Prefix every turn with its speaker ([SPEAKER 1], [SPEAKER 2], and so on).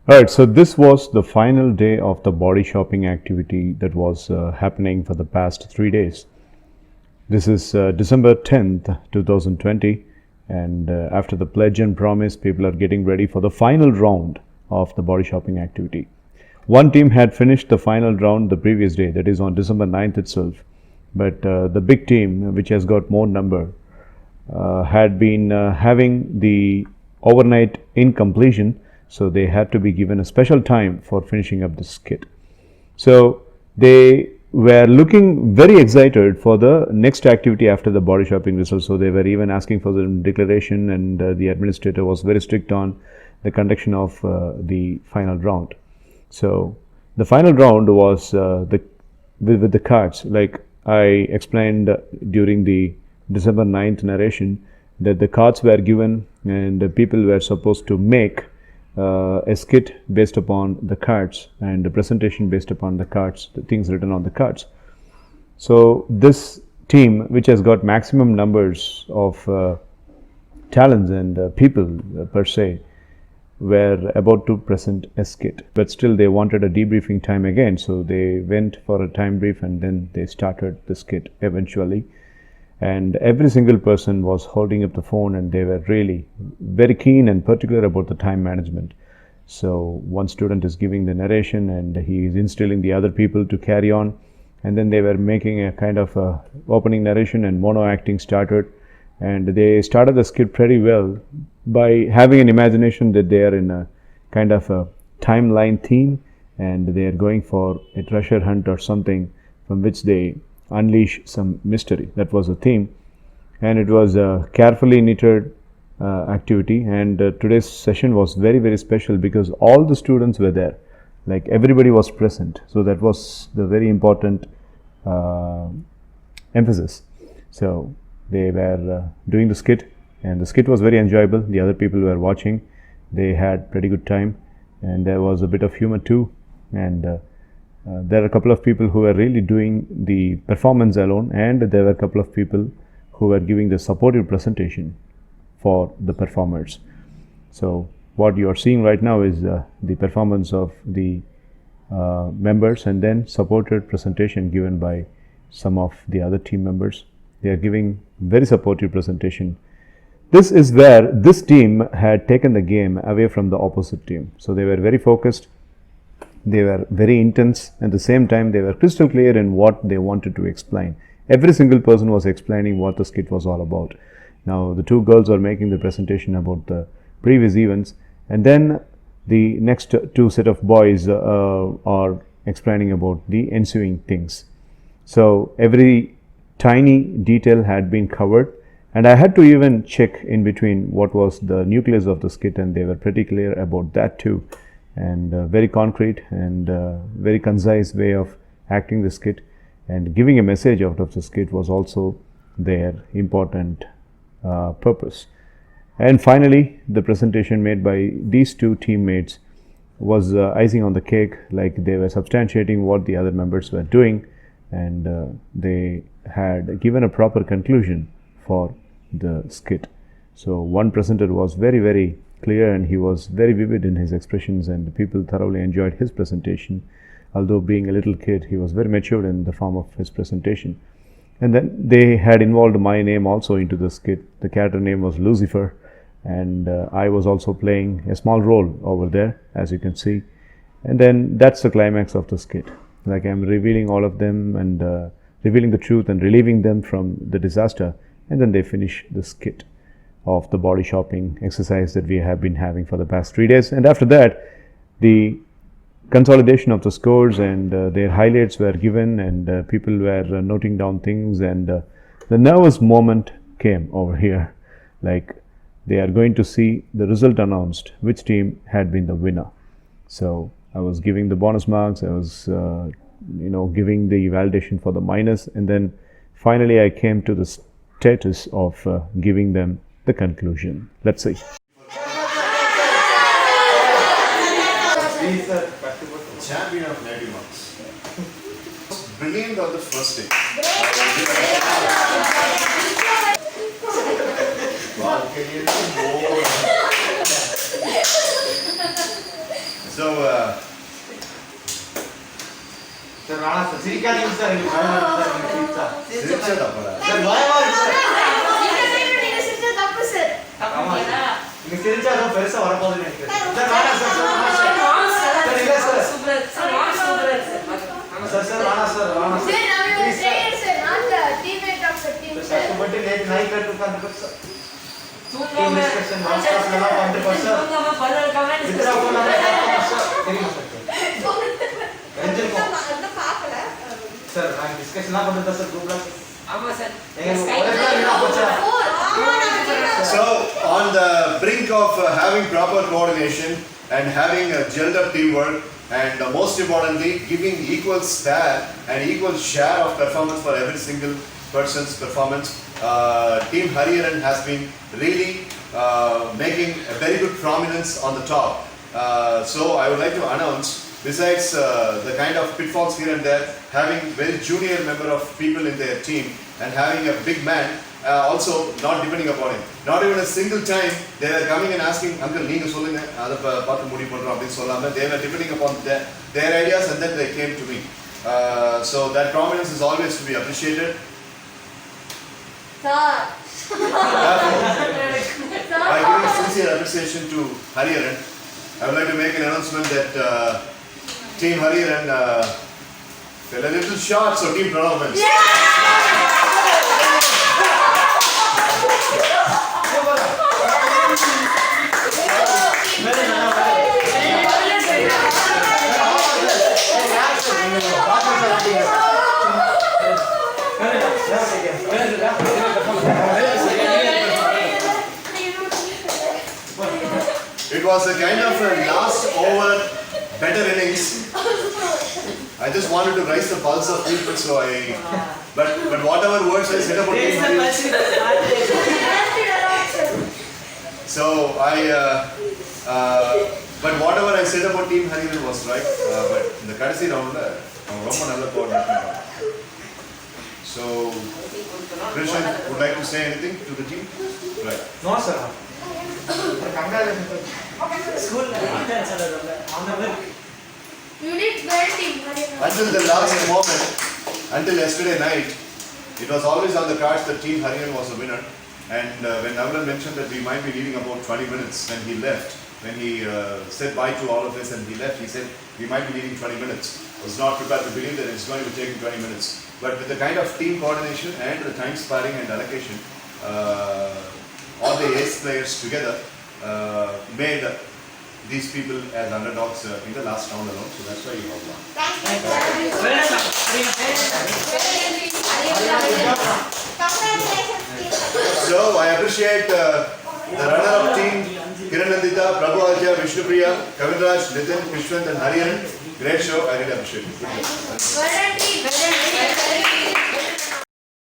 [SPEAKER 1] Right, so this was the final day of the body shopping activity that was happening for the past 3 days. This is December 10th, 2020, and after the pledge and promise, people are getting ready for the final round of the body shopping activity. One team had finished the final round the previous day, that is on December 9th itself, but the big team, which has got more number, had been having the overnight incompletion, so they had to be given a special time for finishing up this kit. So they were looking very excited for the next activity after the body shopping results. So they were even asking for the declaration, and the administrator was very strict on the conduction of the final round. So the final round was with the cards, like I explained during the December 9th narration, that the cards were given and the people were supposed to make a skit based upon the cards and the presentation based upon the cards, the things written on the cards. So this team, which has got maximum numbers of talents and people per se, were about to present a skit, but still they wanted a debriefing time again, so they went for a time brief and then they started the skit eventually. And every single person was holding up the phone, and they were really very keen and particular about the time management. So one student is giving the narration and he is instilling the other people to carry on, and then they were making a kind of opening narration, and mono acting started, and they started the skit pretty well by having an imagination that they are in a kind of a timeline theme and they are going for a treasure hunt or something from which they unleash some mystery. That was the theme, and it was a carefully knitted activity. And today's session was very special because all the students were there, like everybody was present, so that was the very important emphasis. So they were doing the skit, and the skit was very enjoyable. The other people were watching, they had pretty good time, and there was a bit of humor too. And there are a couple of people who were really doing the performance alone, and there were a couple of people who were giving the supportive presentation for the performers. So what you are seeing right now is the performance of the members, and then supported presentation given by some of the other team members. They are giving very supportive presentation. This is where this team had taken the game away from the opposite team. So they were very focused, they were very intense, at the same time they were crystal clear in what they wanted to explain. Every single person was explaining what the skit was all about. Now the two girls are making the presentation about the previous events, and then the next two set of boys are explaining about the ensuing things. So every tiny detail had been covered, and I had to even check in between what was the nucleus of the skit, and they were pretty clear about that too. And very concrete and very concise way of acting the skit, and giving a message out of the skit was also their important purpose. And finally, the presentation made by these two teammates was icing on the cake, like they were substantiating what the other members were doing, and they had given a proper conclusion for the skit. So one presenter was very clear, and he was very vivid in his expressions, and the people thoroughly enjoyed his presentation. Although being a little kid, he was very matured in the form of his presentation. And then they had involved my name also into the skit. The character name was Lucifer, and I was also playing a small role over there, as you can see. And then that's the climax of the skit. Like I'm revealing all of them and revealing the truth and relieving them from the disaster, and then they finish the skit of the body shopping exercise that we have been having for the past 3 days. And after that, the consolidation of the scores and their highlights were given, and people were noting down things, and the nervous moment came over here, like they are going to see the result announced, which team had been the winner. So I was giving the bonus marks, I was giving the validation for the minus, and then finally I came to the status of giving them the conclusion. Let's see.
[SPEAKER 2] He is the champion of 90 marks. Brilliant on the first day. So,
[SPEAKER 3] Sir, Rana sir, sirikadinga sir, enga bhayam sir, enga
[SPEAKER 2] சிரிச்சதா போல.
[SPEAKER 3] sir, bhayam sir.
[SPEAKER 4] நீங்க செஞ்ச தப்பு sir.
[SPEAKER 3] ஆமா sir. நீங்க சிரிச்சா தான் பெருசா வர போகுதுன்னு நினைக்கிறேன். Sir, Rana sir, sir, Rana sir. Sir, இல்ல sir.
[SPEAKER 5] Super, sir, super, sir.
[SPEAKER 3] Sir, Rana sir, Rana sir.
[SPEAKER 4] Sir, நான் ஒரு
[SPEAKER 3] Please, sir.
[SPEAKER 4] player sir, not the teammate of the team
[SPEAKER 3] Sir,
[SPEAKER 4] sir.
[SPEAKER 3] கஷ்டப்பட்டு நேத்து நைட் கட்டு உட்கார்ந்து sir.
[SPEAKER 5] தூங்காம
[SPEAKER 3] discussion, WhatsApp ல எல்லாம் பண்ணிட்டு sir.
[SPEAKER 5] தூங்காம பதில் கமெண்ட்
[SPEAKER 3] வித்ரா பண்ணாம sir. தெரியுமா sir? தெரிஞ்சிருக்கும்.
[SPEAKER 4] அந்த பார்க்கல.
[SPEAKER 3] Sir, நான் டிஸ்கஷன்லாம் பண்ணிட்டு sir குரூப்ல.
[SPEAKER 5] ஆமா சார்
[SPEAKER 3] எங்க ஒரே என்ன போச்சா?
[SPEAKER 2] So, on the brink of having proper coordination and having a gelled up teamwork, and most importantly, giving equal share and equal share of performance for every single person's performance, Team Hariharan has been really making a very good prominence on the top. So, I would like to announce, besides the kind of pitfalls here and there, having very junior member of people in their team and having a big man, also not depending upon him. Not even a single time they were coming and asking, Uncle, neenga solunga, adha paathu mudi pandrom appdi sollama. They were depending upon their ideas and then they came to me. So that prominence is always to be appreciated.
[SPEAKER 4] Sir.
[SPEAKER 2] By giving sincere appreciation to Hariharan, I would like to make an announcement that Team Hariharan fell a little short, so Team Pranavans. It was a kind of a last over better innings. I just wanted to raise the pulse of people, so but whatever words I said about Team Hariharan, so but whatever I said about Team Hariharan was right. But in the kadasi round, ரொம்ப நல்ல coordination. So, Krishan, would like to say anything to the team? Right.
[SPEAKER 3] No sir. Congratulations. School
[SPEAKER 4] You did well, team.
[SPEAKER 2] Until the last moment, until yesterday night, it was always on the cards that Team Hariharan was a winner. And when Navalan mentioned that we might be leaving about 20 minutes when he left, when he said bye to all of us and he left, he said we might be leaving 20 minutes. I was not prepared to believe that it's going to be taking 20 minutes. But with the kind of team coordination and the time sparring and allocation, all the ace players together made these people as underdogs in the last round alone. So that's why you have won. So I appreciate the runner-up team, Kiran Nandita, Prabhu Ajya, Vishnu Priya, Kavinraj, Nitin, Vishwant and Hariharan. Great show, I really appreciate it.
[SPEAKER 4] Well done, team.